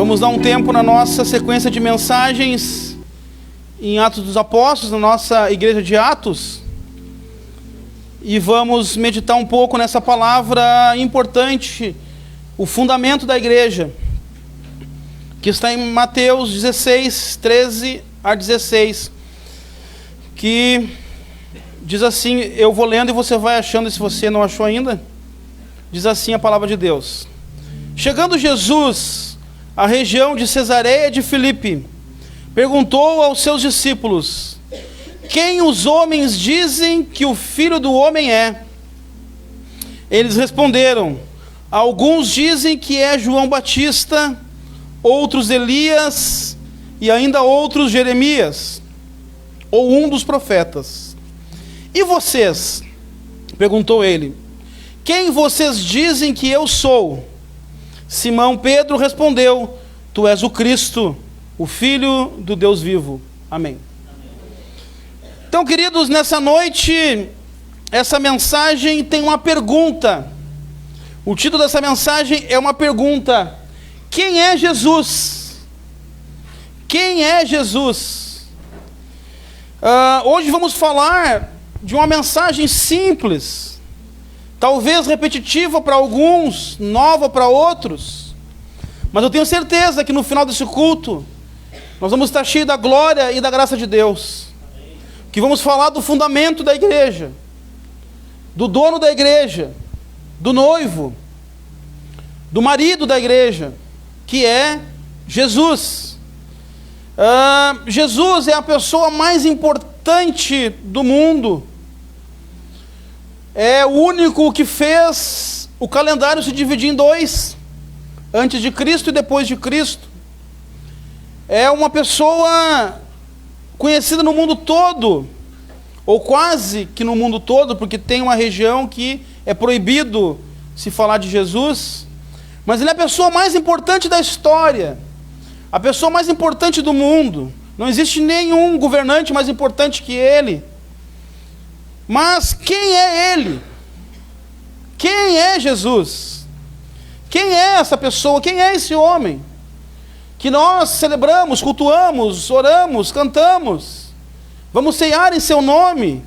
Vamos dar um tempo na nossa sequência de mensagens em Atos dos Apóstolos, na nossa igreja de Atos, e vamos meditar um pouco nessa palavra importante, o fundamento da igreja, que está em Mateus 16, 13 a 16, que diz assim, eu vou lendo e você vai achando, se você não achou ainda, diz assim a palavra de Deus. Chegando Jesus à região de Cesareia de Filipe, perguntou aos seus discípulos: quem os homens dizem que o Filho do Homem é? Eles responderam: alguns dizem que é João Batista, outros Elias e ainda outros Jeremias, ou um dos profetas. E vocês? Perguntou ele: quem vocês dizem que eu sou? Simão Pedro respondeu: tu és o Cristo, o Filho do Deus vivo. Amém. Então, queridos, nessa noite, essa mensagem tem uma pergunta. O título dessa mensagem é uma pergunta: quem é Jesus? Quem é Jesus? Hoje vamos falar de uma mensagem simples, talvez repetitiva para alguns, nova para outros, mas eu tenho certeza que no final desse culto nós vamos estar cheios da glória e da graça de Deus. Que vamos falar do fundamento da igreja, do dono da igreja, do noivo, do marido da igreja, que é Jesus. Jesus é a pessoa mais importante do mundo. É o único que fez o calendário se dividir em dois, antes de Cristo e depois de Cristo. É uma pessoa conhecida no mundo todo, ou quase que no mundo todo, porque tem uma região que é proibido se falar de Jesus, mas ele é a pessoa mais importante da história, a pessoa mais importante do mundo. Não existe nenhum governante mais importante que ele. Mas quem é ele? Quem é Jesus? Quem é essa pessoa? Quem é esse homem que nós celebramos, cultuamos, oramos, cantamos, vamos ceiar em seu nome?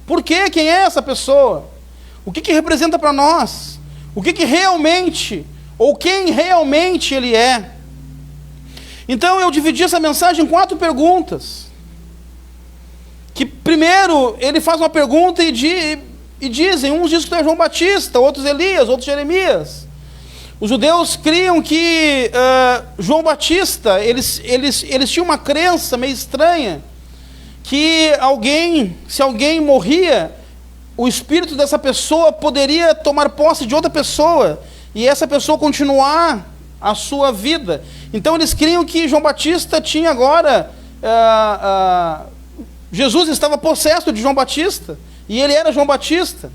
Por quê? Quem é essa pessoa? O que representa para nós? O que realmente, ou quem realmente ele é? Então eu dividi essa mensagem em 4 perguntas. Que primeiro ele faz uma pergunta e dizem, uns dizem que é João Batista, outros Elias, outros Jeremias. Os judeus criam que João Batista, eles tinham uma crença meio estranha, que se alguém morria, o espírito dessa pessoa poderia tomar posse de outra pessoa, e essa pessoa continuar a sua vida. Então eles criam que João Batista tinha agora... Jesus estava possesso de João Batista, e ele era João Batista.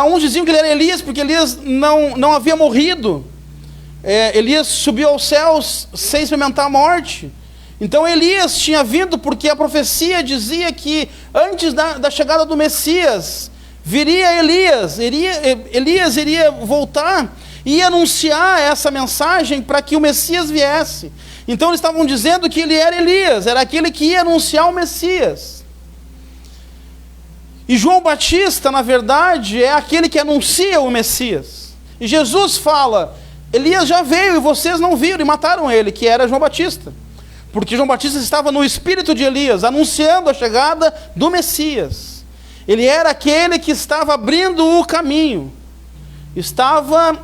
Uns diziam que ele era Elias, porque Elias não havia morrido. Elias subiu aos céus sem experimentar a morte. Então Elias tinha vindo porque a profecia dizia que antes da chegada do Messias, viria Elias. Elias iria voltar e anunciar essa mensagem para que o Messias viesse. Então eles estavam dizendo que ele era Elias, era aquele que ia anunciar o Messias. E João Batista, na verdade, é aquele que anuncia o Messias. E Jesus fala, Elias já veio e vocês não viram e mataram ele, que era João Batista. Porque João Batista estava no espírito de Elias, anunciando a chegada do Messias. Ele era aquele que estava abrindo o caminho.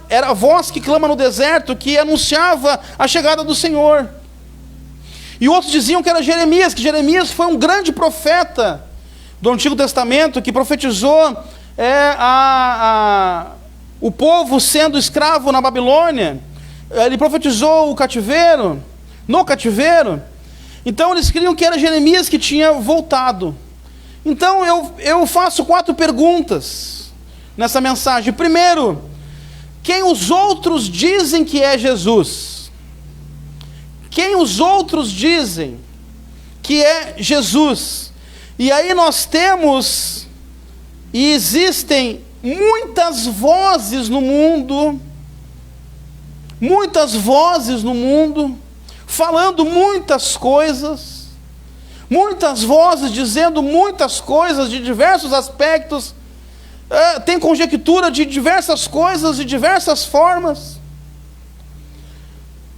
Era a voz que clama no deserto, que anunciava a chegada do Senhor. E outros diziam que era Jeremias, que Jeremias foi um grande profeta do Antigo Testamento, que profetizou o povo sendo escravo na Babilônia. Ele profetizou no cativeiro. Então eles criam que era Jeremias que tinha voltado. Então eu faço 4 perguntas nessa mensagem. Primeiro, quem os outros dizem que é Jesus? Quem os outros dizem que é Jesus? E aí nós temos, e existem muitas vozes no mundo muitas vozes no mundo, falando muitas coisas, muitas vozes dizendo muitas coisas de diversos aspectos, tem conjectura de diversas coisas, de diversas formas.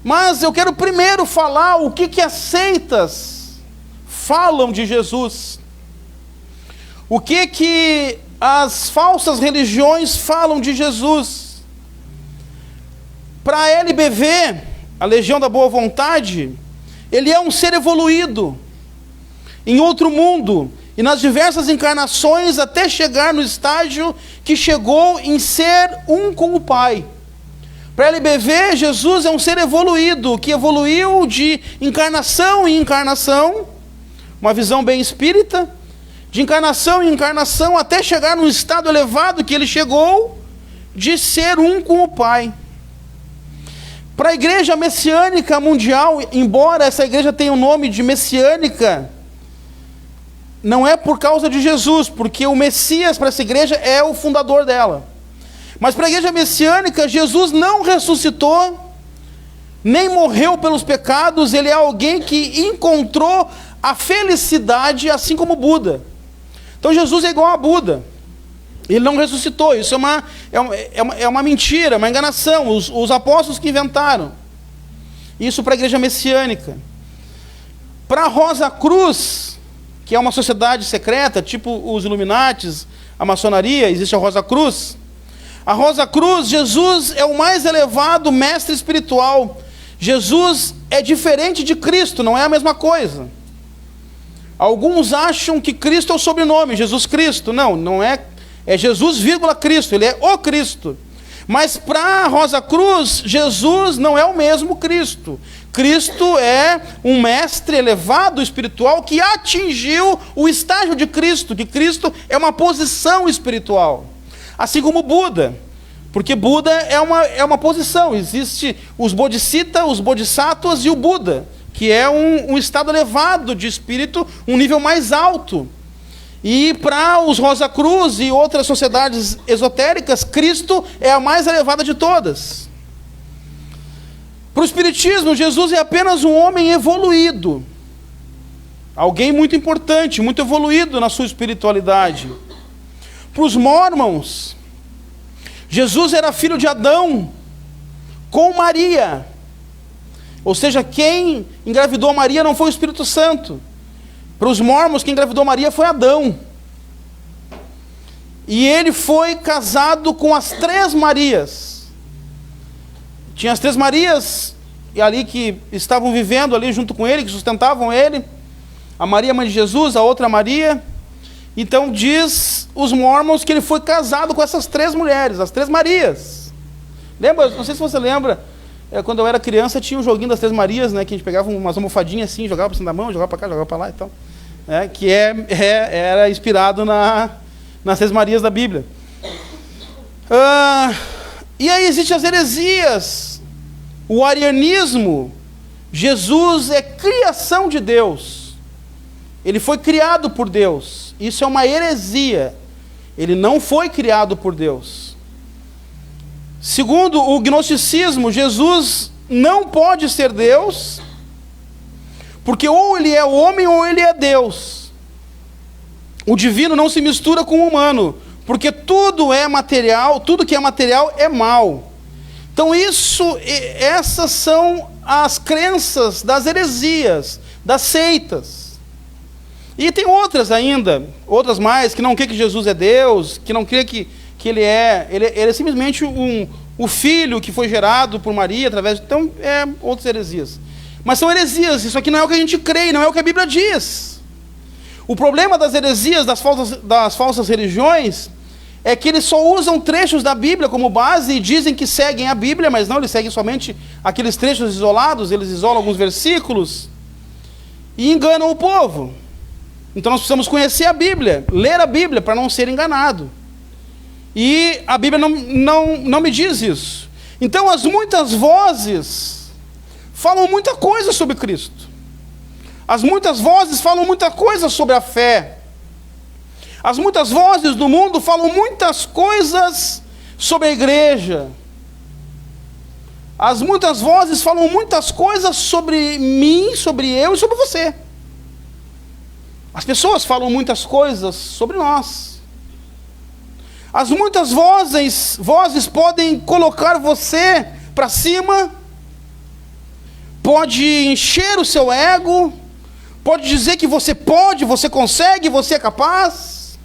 Mas eu quero primeiro falar o que as seitas falam de Jesus. O que as falsas religiões falam de Jesus. Para a LBV, a Legião da Boa Vontade, ele é um ser evoluído em outro mundo e nas diversas encarnações até chegar no estágio que chegou em ser um com o Pai. Para a LBV, Jesus é um ser evoluído, que evoluiu de encarnação em encarnação, uma visão bem espírita, de encarnação em encarnação, até chegar num estado elevado que ele chegou, de ser um com o Pai. Para a igreja messiânica mundial, embora essa igreja tenha o nome de messiânica, não é por causa de Jesus, porque o Messias para essa igreja é o fundador dela. Mas para a igreja messiânica, Jesus não ressuscitou, nem morreu pelos pecados, ele é alguém que encontrou a felicidade, assim como Buda. Então Jesus é igual a Buda, ele não ressuscitou, isso é uma mentira, uma enganação, os apóstolos que inventaram. Isso para a igreja messiânica. Para a Rosa Cruz, que é uma sociedade secreta, tipo os Illuminates, a maçonaria, existe a Rosa Cruz. A Rosa Cruz, Jesus é o mais elevado mestre espiritual. Jesus é diferente de Cristo, não é a mesma coisa. Alguns acham que Cristo é o sobrenome, Jesus Cristo. Não é. É Jesus, Cristo, ele é o Cristo. Mas para a Rosa Cruz, Jesus não é o mesmo Cristo. Cristo é um mestre elevado espiritual que atingiu o estágio de Cristo, que Cristo é uma posição espiritual. Assim como Buda, porque Buda é uma posição, existe os Bodhisattva, os Bodhisattvas e o Buda, que é um estado elevado de espírito, um nível mais alto. E para os Rosa Cruz e outras sociedades esotéricas, Cristo é a mais elevada de todas. Para o Espiritismo, Jesus é apenas um homem evoluído, alguém muito importante, muito evoluído na sua espiritualidade. Para os Mormons, Jesus era filho de Adão com Maria. Ou seja, quem engravidou Maria não foi o Espírito Santo. Para os Mormons, quem engravidou Maria foi Adão. E ele foi casado com as 3 Marias. Tinha as 3 Marias ali que estavam vivendo ali junto com ele, que sustentavam ele. A Maria, mãe de Jesus, a outra Maria. Então diz os Mormons que ele foi casado com essas 3 mulheres, as 3 Marias. Lembra? Não sei se você lembra, quando eu era criança tinha um joguinho das 3 Marias, né, que a gente pegava umas almofadinhas assim, jogava para cima da mão, jogava para cá, jogava para lá e tal. Que era inspirado nas 3 Marias da Bíblia. E aí existem as heresias. O arianismo, Jesus é criação de Deus. Ele foi criado por Deus. Isso é uma heresia. Ele não foi criado por Deus. Segundo o gnosticismo, Jesus não pode ser Deus, porque ou ele é homem ou ele é Deus. O divino não se mistura com o humano, porque tudo é material, tudo que é material é mal. Então essas são as crenças das heresias, das seitas. E tem outras ainda, outras mais, que não crê que Jesus é Deus, que não crê que ele é simplesmente o filho que foi gerado por Maria, através de... Então, outras heresias. Mas são heresias, isso aqui não é o que a gente crê, não é o que a Bíblia diz. O problema das heresias, das falsas religiões, é que eles só usam trechos da Bíblia como base e dizem que seguem a Bíblia, mas não, eles seguem somente aqueles trechos isolados, eles isolam alguns versículos e enganam o povo. Então nós precisamos conhecer a Bíblia, ler a Bíblia para não ser enganado. E a Bíblia não me diz isso. Então as muitas vozes falam muita coisa sobre Cristo. As muitas vozes falam muita coisa sobre a fé. As muitas vozes do mundo falam muitas coisas sobre a igreja. As muitas vozes falam muitas coisas sobre mim, sobre eu e sobre você. As pessoas falam muitas coisas sobre nós. As muitas vozes podem colocar você para cima, pode encher o seu ego, pode dizer que você pode, você consegue, você é capaz.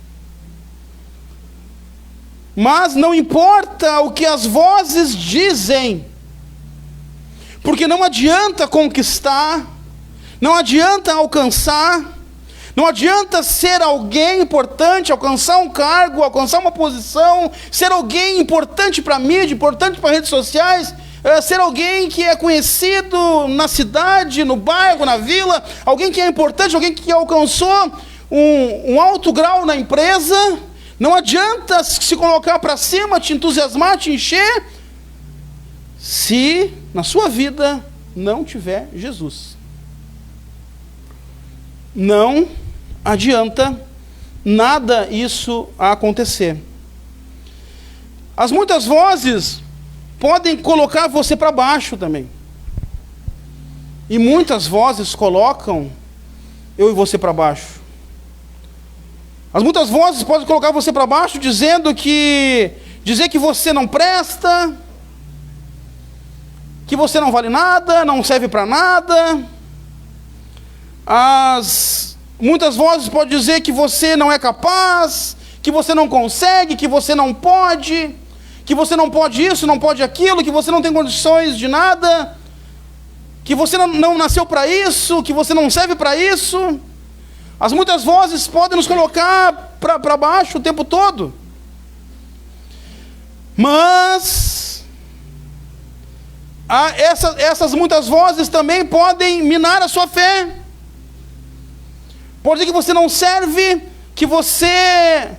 Mas não importa o que as vozes dizem, porque não adianta conquistar, não adianta alcançar, não adianta ser alguém importante, alcançar um cargo, alcançar uma posição, ser alguém importante para a mídia, importante para as redes sociais, ser alguém que é conhecido na cidade, no bairro, na vila, alguém que é importante, alguém que alcançou um alto grau na empresa. Não adianta se colocar para cima, te entusiasmar, te encher, se na sua vida não tiver Jesus. Não adianta nada isso acontecer. As muitas vozes podem colocar você para baixo também. E muitas vozes colocam eu e você para baixo. As muitas vozes podem colocar você para baixo dizer que você não presta, que você não vale nada, não serve para nada. Muitas vozes podem dizer que você não é capaz, que você não consegue, que você não pode isso, não pode aquilo, que você não tem condições de nada, que você não nasceu para isso, que você não serve para isso. As muitas vozes podem nos colocar para baixo o tempo todo. Mas essas muitas vozes também podem minar a sua fé. Pode dizer que você não serve, que você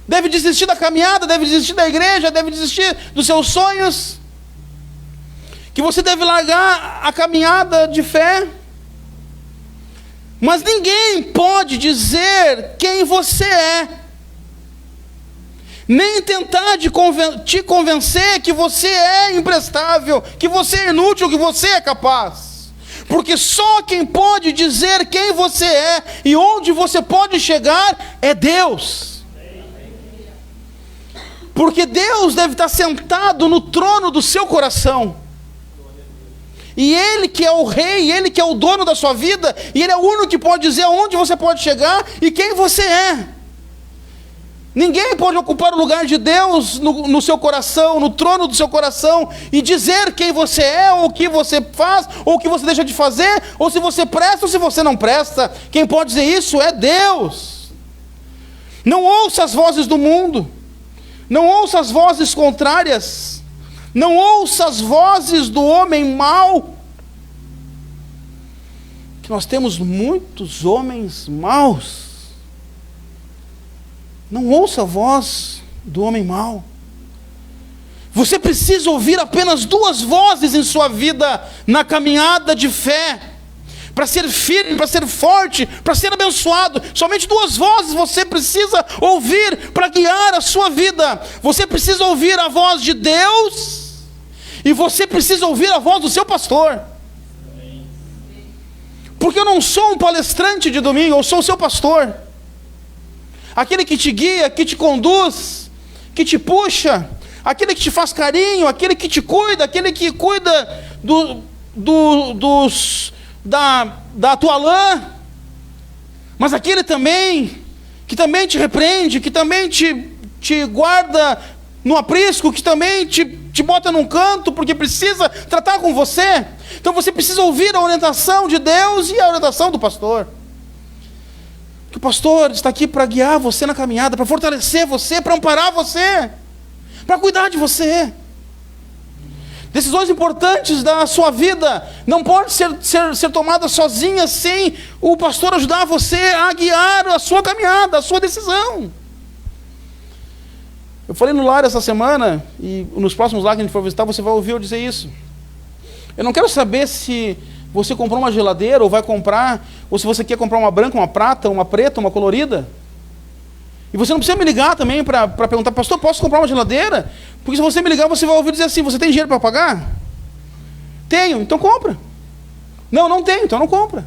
deve desistir da caminhada, deve desistir da igreja, deve desistir dos seus sonhos, que você deve largar a caminhada de fé. Mas ninguém pode dizer quem você é, nem tentar te convencer que você é imprestável, que você é inútil, que você é capaz. Porque só quem pode dizer quem você é e onde você pode chegar é Deus. Porque Deus deve estar sentado no trono do seu coração. E Ele que é o rei, Ele que é o dono da sua vida, e Ele é o único que pode dizer aonde você pode chegar e quem você é. Ninguém pode ocupar o lugar de Deus no seu coração, no trono do seu coração, e dizer quem você é, ou o que você faz, ou o que você deixa de fazer, ou se você presta ou se você não presta. Quem pode dizer isso é Deus. Não ouça as vozes do mundo, não ouça as vozes contrárias, não ouça as vozes do homem mau, que nós temos muitos homens maus. Não ouça a voz do homem mau. Você precisa ouvir apenas duas vozes em sua vida na caminhada de fé, para ser firme, para ser forte, para ser abençoado. Somente duas vozes você precisa ouvir para guiar a sua vida. Você precisa ouvir a voz de Deus e você precisa ouvir a voz do seu pastor. Porque eu não sou um palestrante de domingo, eu sou o seu pastor. Aquele que te guia, que te conduz, que te puxa, aquele que te faz carinho, aquele que te cuida, aquele que cuida da tua lã, mas aquele também, que também te repreende, que também te guarda no aprisco, que também te bota num canto, porque precisa tratar com você. Então você precisa ouvir a orientação de Deus e a orientação do pastor. Que o pastor está aqui para guiar você na caminhada, para fortalecer você, para amparar você, para cuidar de você. Decisões importantes da sua vida não podem ser tomadas sozinhas sem o pastor ajudar você a guiar a sua caminhada, a sua decisão. Eu falei no lar essa semana, e nos próximos lar que a gente for visitar, você vai ouvir eu dizer isso. Eu não quero saber se você comprou uma geladeira ou vai comprar, ou se você quer comprar uma branca, uma prata, uma preta, uma colorida. E você não precisa me ligar também para perguntar, pastor, posso comprar uma geladeira? Porque se você me ligar, você vai ouvir dizer assim, você tem dinheiro para pagar? Tenho, então compra. Não, não tenho, então não compra.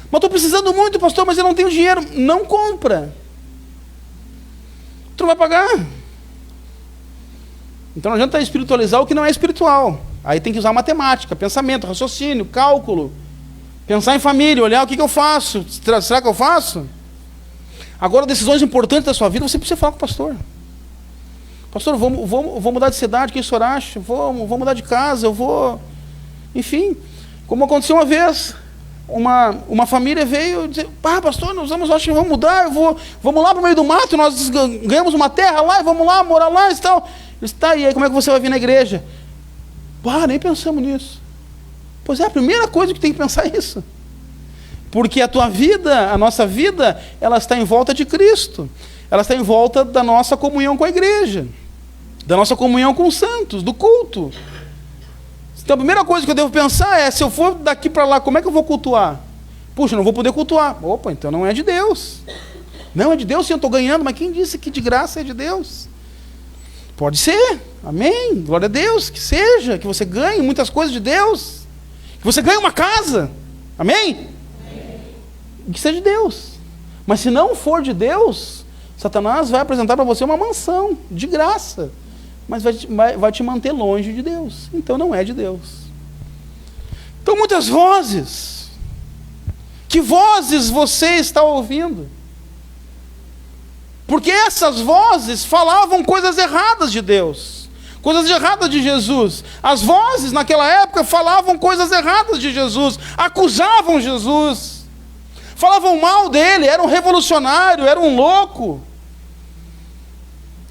Mas estou precisando muito, pastor, mas eu não tenho dinheiro. Não compra. Tu não vai pagar. Então não adianta espiritualizar o que não é espiritual. Aí tem que usar matemática, pensamento, raciocínio, cálculo. Pensar em família, olhar o que eu faço. Será que eu faço? Agora, decisões importantes da sua vida, você precisa falar com o pastor. Pastor, vou mudar de cidade, o que o senhor acha? Vou mudar de casa, eu vou... Enfim, como aconteceu uma vez, uma família veio dizer, pastor, acho que vamos mudar, vamos lá para o meio do mato, nós ganhamos uma terra lá e vamos lá, morar lá e tal. Ele disse, e aí, como é que você vai vir na igreja? Nem pensamos nisso. Pois é, a primeira coisa que tem que pensar é isso. Porque a tua vida, a nossa vida, ela está em volta de Cristo. Ela está em volta da nossa comunhão com a igreja, da nossa comunhão com os santos, do culto. Então a primeira coisa que eu devo pensar é, se eu for daqui para lá, como é que eu vou cultuar? Puxa, não vou poder cultuar. Opa, então não é de Deus. Não é de Deus, sim, eu estou ganhando, mas quem disse que de graça é de Deus? Pode ser, amém, glória a Deus, que seja, que você ganhe muitas coisas de Deus, que você ganhe uma casa, amém? Que seja de Deus. Mas se não for de Deus, Satanás vai apresentar para você uma mansão, de graça, mas vai te manter longe de Deus. Então não é de Deus. Então muitas vozes. Que vozes você está ouvindo? Porque essas vozes falavam coisas erradas de Deus, coisas erradas de Jesus. As vozes naquela época falavam coisas erradas de Jesus, acusavam Jesus, falavam mal dele, era um revolucionário, era um louco,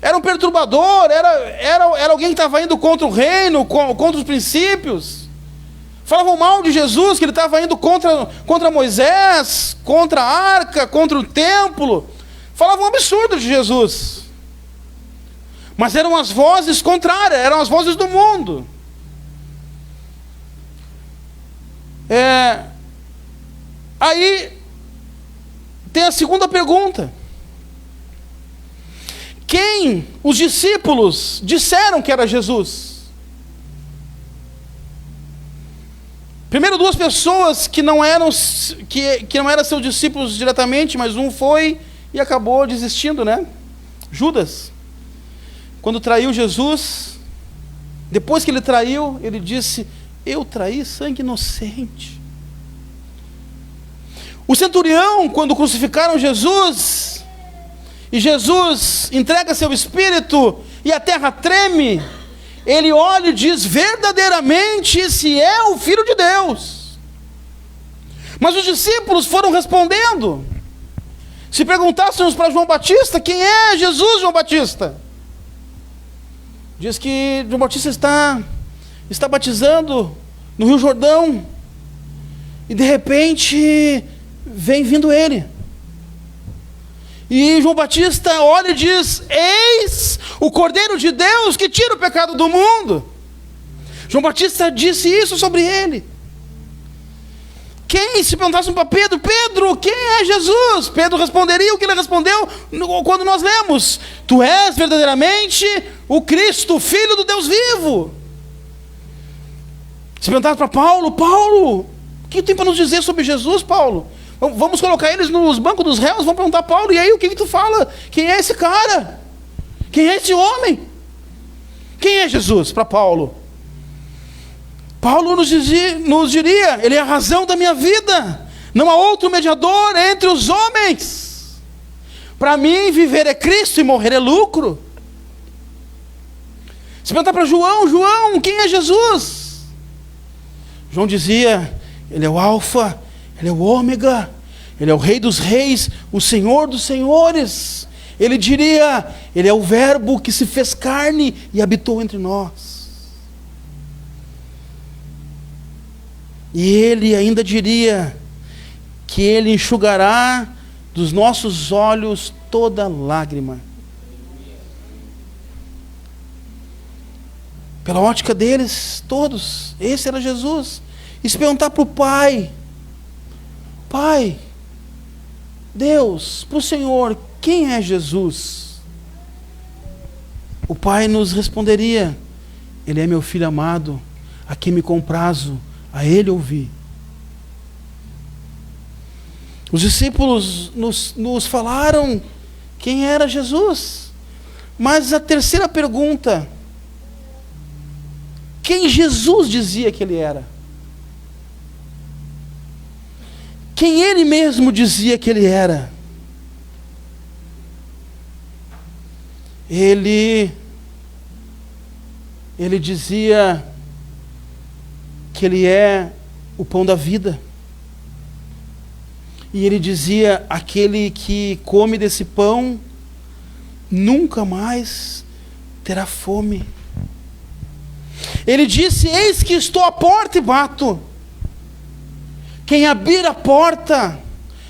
era um perturbador, era alguém que estava indo contra o reino, contra os princípios. Falavam mal de Jesus, que ele estava indo contra Moisés, contra a arca, contra o templo. Falavam um absurdo de Jesus. Mas eram as vozes contrárias, eram as vozes do mundo. Aí tem a segunda pergunta. Quem os discípulos disseram que era Jesus? Primeiro, duas pessoas que não eram seus discípulos diretamente, mas um foi e acabou desistindo, né? Judas. Quando traiu Jesus, depois que ele traiu, ele disse, eu traí sangue inocente. O centurião, quando crucificaram Jesus, e Jesus entrega seu espírito, e a terra treme, ele olha e diz, verdadeiramente esse é o Filho de Deus. Mas os discípulos foram respondendo. Se perguntássemos para João Batista, quem é Jesus, João Batista? Diz que João Batista está batizando no Rio Jordão, e de repente vem vindo ele. E João Batista olha e diz, eis o Cordeiro de Deus que tira o pecado do mundo. João Batista disse isso sobre ele. Quem, se perguntasse para Pedro, Pedro, quem é Jesus? Pedro responderia o que ele respondeu quando nós lemos, tu és verdadeiramente o Cristo, o Filho do Deus vivo. Se perguntasse para Paulo, Paulo, o que tem para nos dizer sobre Jesus, Paulo? Vamos colocar eles nos bancos dos réus, vamos perguntar a Paulo, e aí o que tu fala? Quem é esse cara? Quem é esse homem? Quem é Jesus para Paulo? Paulo nos diria, ele é a razão da minha vida, não há outro mediador entre os homens. Para mim viver é Cristo e morrer é lucro. Se perguntar para João, quem é Jesus? João dizia, ele é o Alfa, ele é o Ômega, ele é o Rei dos Reis, o Senhor dos Senhores. Ele diria, ele é o Verbo que se fez carne e habitou entre nós. E ele ainda diria que ele enxugará dos nossos olhos toda lágrima. Pela ótica deles, todos, esse era Jesus. E se perguntar para o Pai, Pai, Deus, para o Senhor, quem é Jesus? O Pai nos responderia, ele é meu filho amado, a quem me comprazo, a ele ouvi. Os discípulos nos falaram quem era Jesus. Mas a terceira pergunta: quem Jesus dizia que ele era? Quem ele mesmo dizia que ele era? Ele dizia que ele é o pão da vida. E ele dizia: aquele que come desse pão nunca mais terá fome. Ele disse: eis que estou à porta e bato. Quem abrir a porta,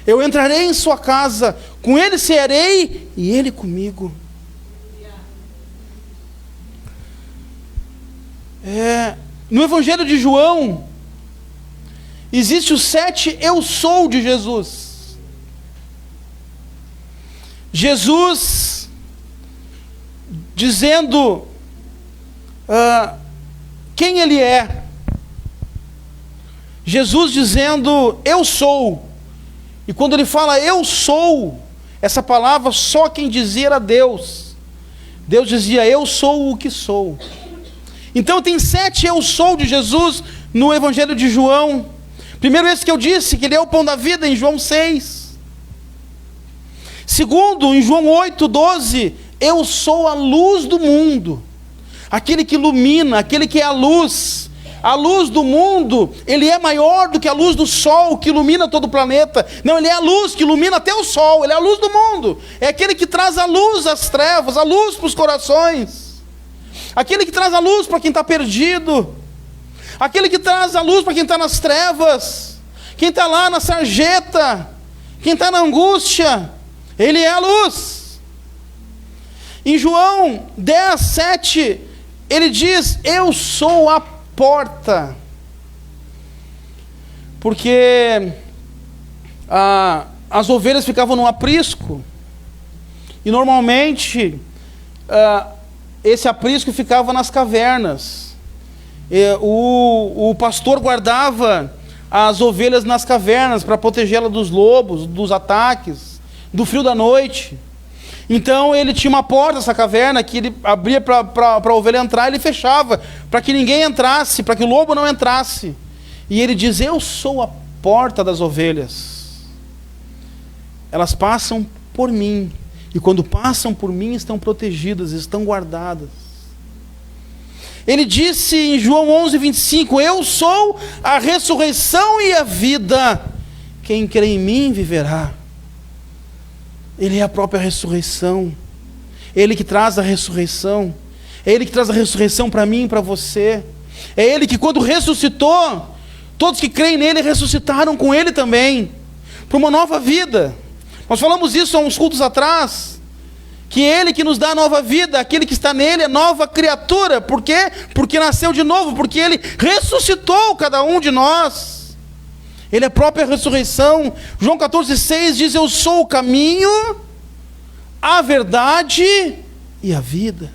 eu entrarei em sua casa, com ele cearei e ele comigo. No Evangelho de João, existe os 7 eu sou de Jesus. Jesus dizendo quem ele é. Jesus dizendo eu sou. E quando ele fala eu sou, essa palavra só quem dizia era Deus. Deus dizia eu sou o que sou. Então tem 7 eu sou de Jesus no Evangelho de João. Primeiro, esse que eu disse, que ele é o pão da vida, em João 6. Segundo, em João 8:12, eu sou a luz do mundo. Aquele que ilumina, aquele que é a luz. A luz do mundo, ele é maior do que a luz do sol, que ilumina todo o planeta. Não, ele é a luz que ilumina até o sol, ele é a luz do mundo. É aquele que traz a luz às trevas, a luz para os corações. Aquele que traz a luz para quem está perdido. Aquele que traz a luz para quem está nas trevas. Quem está lá na sarjeta. Quem está na angústia. Ele é a luz. Em João 10:7, ele diz: eu sou a porta. Porque as ovelhas ficavam num aprisco. E normalmente esse aprisco ficava nas cavernas. O pastor guardava as ovelhas nas cavernas para protegê-las dos lobos, dos ataques, do frio da noite. Então ele tinha uma porta nessa caverna que ele abria para a ovelha entrar, e ele fechava para que ninguém entrasse, para que o lobo não entrasse. E ele diz: eu sou a porta das ovelhas. Elas passam por mim. E quando passam por mim, estão protegidas, estão guardadas. Ele disse em João 11:25: eu sou a ressurreição e a vida. Quem crê em mim viverá. Ele é a própria ressurreição. Ele que traz a ressurreição. É Ele que traz a ressurreição para mim e para você. É Ele que, quando ressuscitou, todos que creem nele ressuscitaram com Ele também, para uma nova vida. Nós falamos isso há uns cultos atrás, que Ele que nos dá a nova vida, aquele que está nele é nova criatura. Por quê? Porque nasceu de novo, porque Ele ressuscitou cada um de nós. Ele é a própria ressurreição. João 14:6 diz: eu sou o caminho, a verdade e a vida.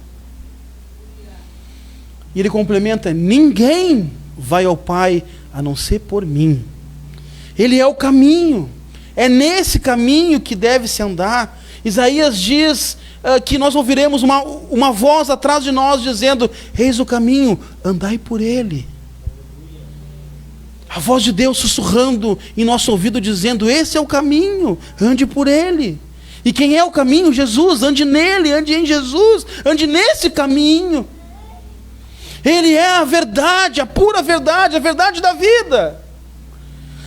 E ele complementa: ninguém vai ao Pai a não ser por mim. Ele é o caminho. É nesse caminho que deve-se andar. Isaías diz que nós ouviremos uma voz atrás de nós dizendo: eis o caminho, andai por ele. A voz de Deus sussurrando em nosso ouvido dizendo: esse é o caminho, ande por ele. E quem é o caminho? Jesus. Ande nele, ande em Jesus, ande nesse caminho. Ele é a verdade, a pura verdade, a verdade da vida.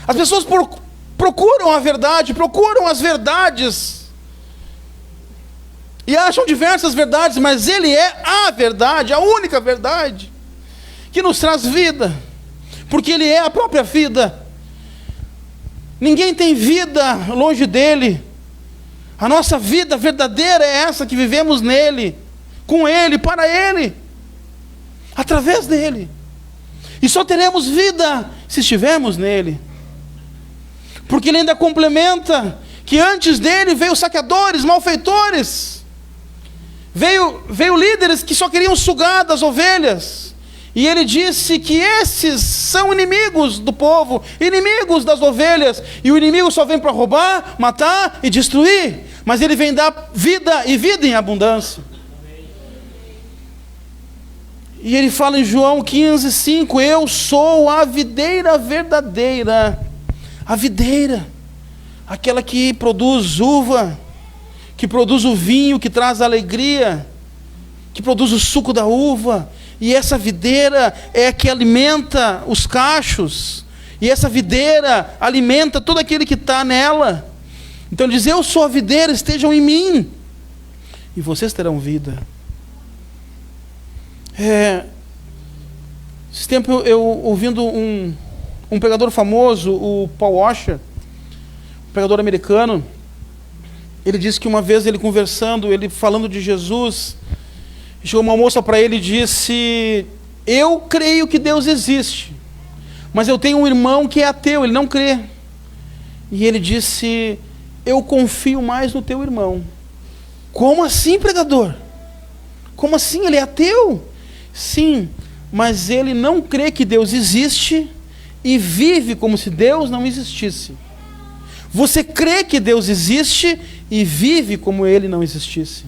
As pessoas procuram a verdade, procuram as verdades e acham diversas verdades, mas Ele é a verdade, a única verdade que nos traz vida, porque Ele é a própria vida. Ninguém tem vida longe dEle. A nossa vida verdadeira é essa que vivemos nele, com Ele, para Ele, através dEle. E só teremos vida se estivermos nele. Porque ele ainda complementa que antes dele veio saqueadores, malfeitores, veio líderes que só queriam sugar das ovelhas. E ele disse que esses são inimigos do povo, inimigos das ovelhas. E o inimigo só vem para roubar, matar e destruir. Mas ele vem dar vida e vida em abundância. E ele fala em João 15:5, eu sou a videira verdadeira. A videira, aquela que produz uva, que produz o vinho, que traz alegria, que produz o suco da uva. E essa videira é a que alimenta os cachos. E essa videira alimenta todo aquele que está nela. Então diz, eu sou a videira, estejam em mim, e vocês terão vida. Esse tempo eu ouvindo um pregador famoso, o Paul Washer, um pregador americano, ele disse que uma vez ele conversando, ele falando de Jesus, chegou uma moça para ele e disse, eu creio que Deus existe, mas eu tenho um irmão que é ateu, ele não crê. E ele disse, eu confio mais no teu irmão. Como assim, pregador? Como assim? Ele é ateu? Sim, mas ele não crê que Deus existe e vive como se Deus não existisse. Você crê que Deus existe e vive como ele não existisse.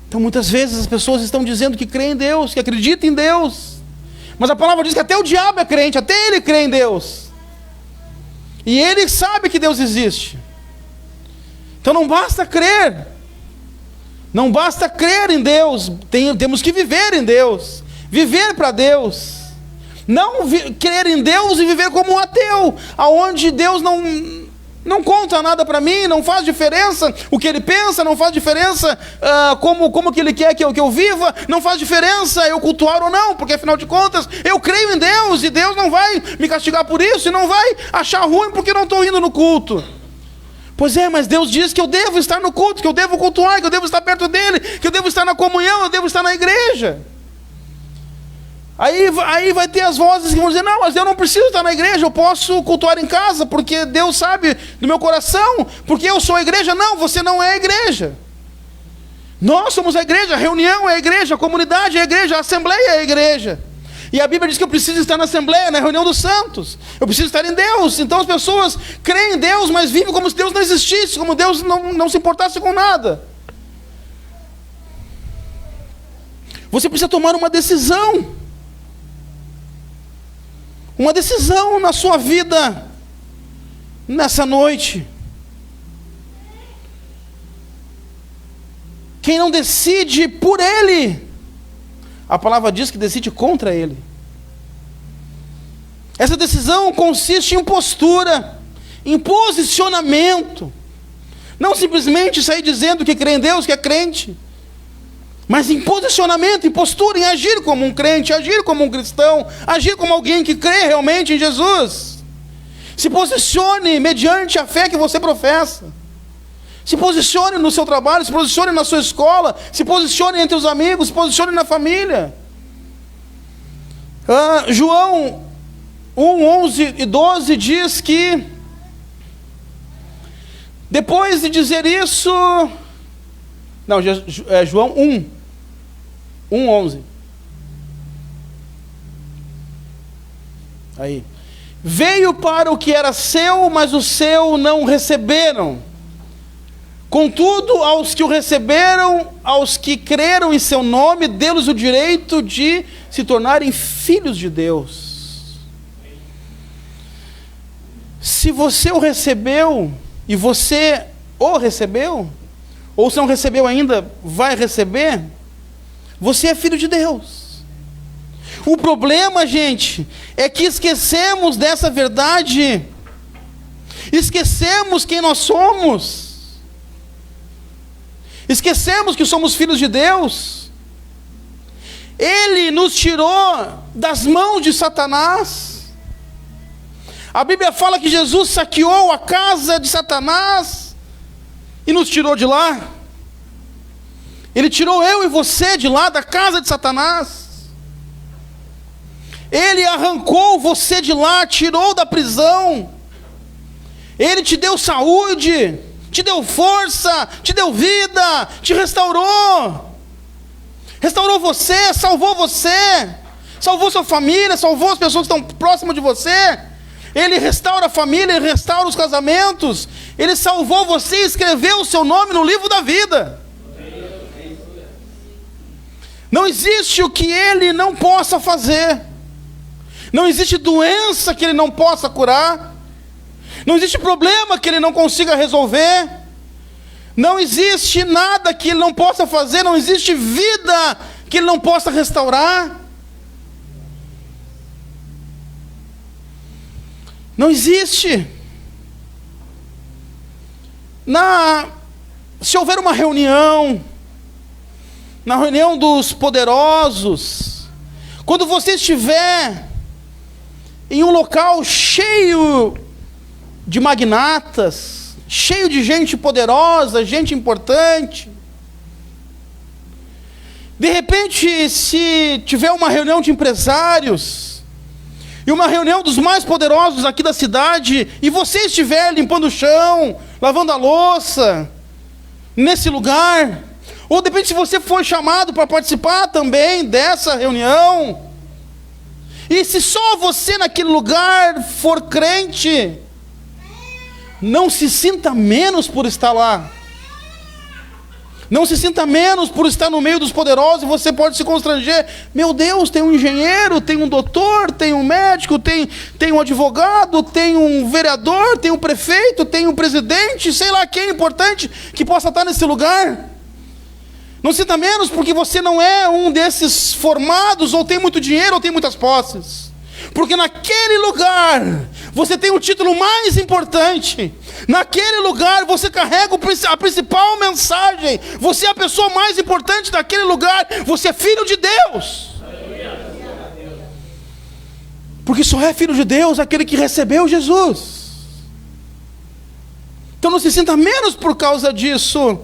Então muitas vezes as pessoas estão dizendo que creem em Deus, que acreditam em Deus, mas a palavra diz que até o diabo é crente, até ele crê em Deus, e ele sabe que Deus existe. Então não basta crer, não basta crer em Deus, temos que viver em Deus, viver para Deus. Não crer em Deus e viver como um ateu, aonde Deus não conta nada para mim, não faz diferença o que Ele pensa, não faz diferença como que Ele quer que eu viva, não faz diferença eu cultuar ou não, porque afinal de contas eu creio em Deus e Deus não vai me castigar por isso e não vai achar ruim porque eu não estou indo no culto. Pois é, mas Deus diz que eu devo estar no culto, que eu devo cultuar, que eu devo estar perto dEle, que eu devo estar na comunhão, eu devo estar na igreja. Aí vai ter as vozes que vão dizer, não, mas eu não preciso estar na igreja, eu posso cultuar em casa, porque Deus sabe do meu coração, porque eu sou a igreja. Não, você não é a igreja. Nós somos a igreja, a reunião é a igreja, a comunidade é a igreja, a assembleia é a igreja. E a Bíblia diz que eu preciso estar na assembleia, na reunião dos santos. Eu preciso estar em Deus. Então as pessoas creem em Deus, mas vivem como se Deus não existisse, como Deus não se importasse com nada. Você precisa tomar uma decisão. Uma decisão na sua vida, nessa noite. Quem não decide por Ele, a palavra diz que decide contra Ele. Essa decisão consiste em postura, em posicionamento. Não simplesmente sair dizendo que crê em Deus, que é crente, mas em posicionamento, em postura, em agir como um crente, agir como um cristão, agir como alguém que crê realmente em Jesus. Se posicione mediante a fé que você professa. Se posicione no seu trabalho, se posicione na sua escola, se posicione entre os amigos, se posicione na família. João 1:11 e 12 diz que, depois de dizer isso, não, João 1:11. Aí. Veio para o que era seu, mas o seu não receberam. Contudo, aos que o receberam, aos que creram em seu nome, deu-lhes o direito de se tornarem filhos de Deus. Se você o recebeu, e você o recebeu, ou se não recebeu ainda, vai receber, você é filho de Deus. O problema, gente, é que esquecemos dessa verdade. Esquecemos quem nós somos. Esquecemos que somos filhos de Deus. Ele nos tirou das mãos de Satanás. A Bíblia fala que Jesus saqueou a casa de Satanás e nos tirou de lá. Ele tirou eu e você de lá, da casa de Satanás. Ele arrancou você de lá, tirou da prisão. Ele te deu saúde, te deu força, te deu vida, te restaurou. restaurou você, salvou sua família, salvou as pessoas que estão próximas de você. Ele restaura a família, Ele restaura os casamentos. Ele salvou você e escreveu o seu nome no livro da vida. Não existe o que Ele não possa fazer. Não existe doença que Ele não possa curar. Não existe problema que Ele não consiga resolver. Não existe nada que Ele não possa fazer. Não existe vida que Ele não possa restaurar. Não existe. Se houver uma reunião, na reunião dos poderosos, quando você estiver em um local cheio de magnatas, cheio de gente poderosa, gente importante, de repente, se tiver uma reunião de empresários, e uma reunião dos mais poderosos aqui da cidade, e você estiver limpando o chão, lavando a louça, nesse lugar, ou de repente se você for chamado para participar também dessa reunião, e se só você naquele lugar for crente, não se sinta menos por estar lá. Não se sinta menos por estar no meio dos poderosos, e você pode se constranger. Meu Deus, tem um engenheiro, tem um doutor, tem um médico, tem um advogado, tem um vereador, tem um prefeito, tem um presidente, sei lá quem importante que possa estar nesse lugar. Não se sinta menos porque você não é um desses formados, ou tem muito dinheiro, ou tem muitas posses. Porque naquele lugar você tem o título mais importante. Naquele lugar você carrega a principal mensagem. Você é a pessoa mais importante daquele lugar. Você é filho de Deus. Porque só é filho de Deus aquele que recebeu Jesus. Então não se sinta menos por causa disso.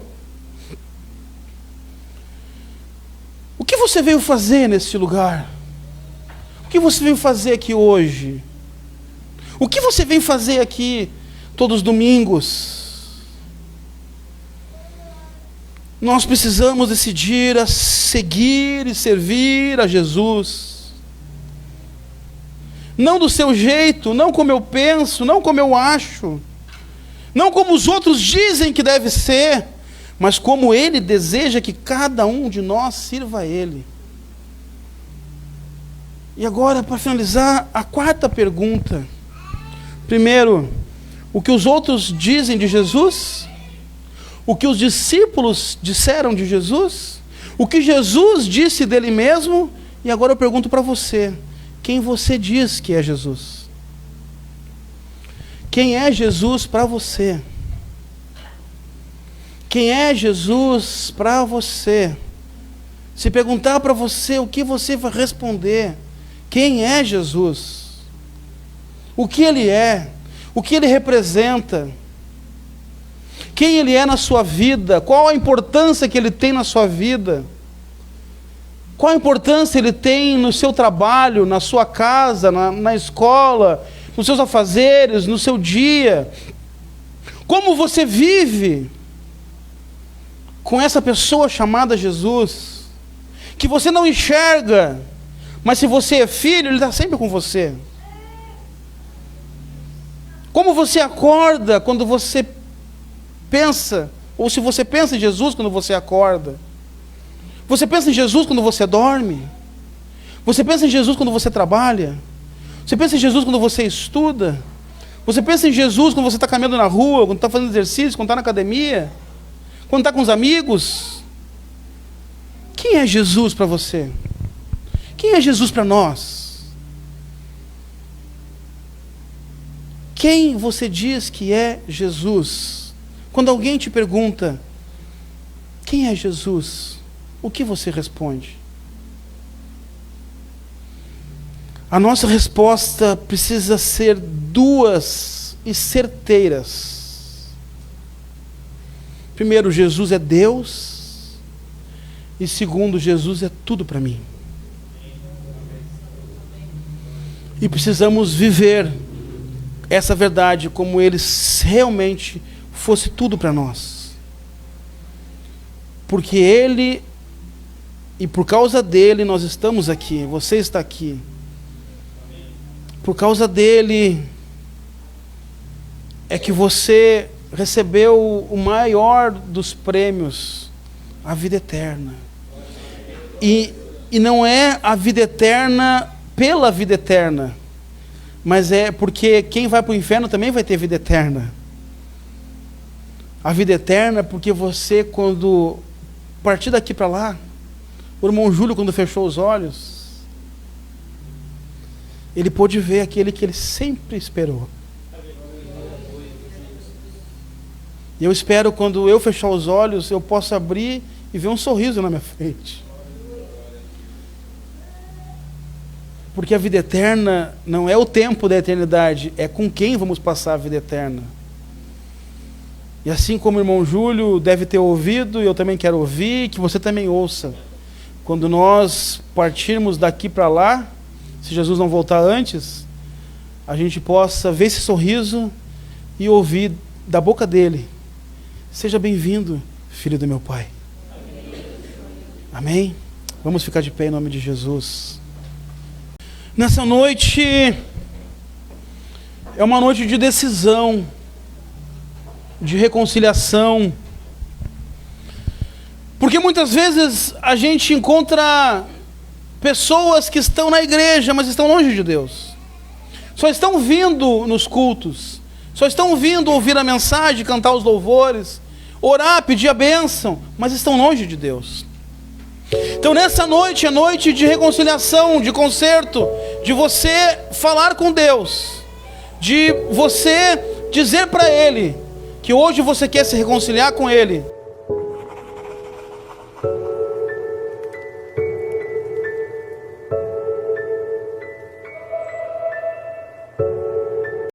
O que você veio fazer nesse lugar? O que você veio fazer aqui hoje? O que você vem fazer aqui todos os domingos? Nós precisamos decidir a seguir e servir a Jesus. Não do seu jeito, não como eu penso, não como eu acho, não como os outros dizem que deve ser, mas como Ele deseja que cada um de nós sirva a Ele. E agora, para finalizar, a quarta pergunta. Primeiro, o que os outros dizem de Jesus? O que os discípulos disseram de Jesus? O que Jesus disse dele mesmo? E agora eu pergunto para você, quem você diz que é Jesus? Quem é Jesus para você? Quem é Jesus para você? Se perguntar para você, o que você vai responder? Quem é Jesus? O que Ele é? O que Ele representa? Quem Ele é na sua vida? Qual a importância que Ele tem na sua vida? Qual a importância Ele tem no seu trabalho, na sua casa, na escola, nos seus afazeres, no seu dia? Como você vive com essa pessoa chamada Jesus, que você não enxerga, mas se você é filho, Ele está sempre com você. Como você acorda quando você pensa, ou se você pensa em Jesus quando você acorda? Você pensa em Jesus quando você dorme? Você pensa em Jesus quando você trabalha? Você pensa em Jesus quando você estuda? Você pensa em Jesus quando você está caminhando na rua, quando está fazendo exercício, quando está na academia? Quando está com os amigos? Quem é Jesus para você? Quem é Jesus para nós? Quem você diz que é Jesus? Quando alguém te pergunta, quem é Jesus? O que você responde? A nossa resposta precisa ser duas e certeiras. Primeiro, Jesus é Deus. E segundo, Jesus é tudo para mim. E precisamos viver essa verdade como Ele realmente fosse tudo para nós. Porque Ele E por causa dele nós estamos aqui, você está aqui. Por causa dele é que você recebeu o maior dos prêmios, a vida eterna. E não é a vida eterna pela vida eterna, mas é porque quem vai para o inferno também vai ter vida eterna. A vida eterna porque você, quando partir daqui para lá, o irmão Júlio, quando fechou os olhos, ele pôde ver aquele que ele sempre esperou. E eu espero, quando eu fechar os olhos, eu possa abrir e ver um sorriso na minha frente. Porque a vida eterna não é o tempo da eternidade, é com quem vamos passar a vida eterna. E assim como o irmão Júlio deve ter ouvido, e eu também quero ouvir, que você também ouça. Quando nós partirmos daqui para lá, se Jesus não voltar antes, a gente possa ver esse sorriso e ouvir da boca dele: seja bem-vindo, filho do meu Pai. Amém? Vamos ficar de pé em nome de Jesus. Nessa noite, é uma noite de decisão, de reconciliação, porque muitas vezes a gente encontra pessoas que estão na igreja, mas estão longe de Deus. Só estão vindo nos cultos, só estão vindo ouvir a mensagem, cantar os louvores, orar, pedir a bênção, mas estão longe de Deus. Então nessa noite é noite de reconciliação, de conserto, de você falar com Deus, de você dizer para Ele que hoje você quer se reconciliar com Ele.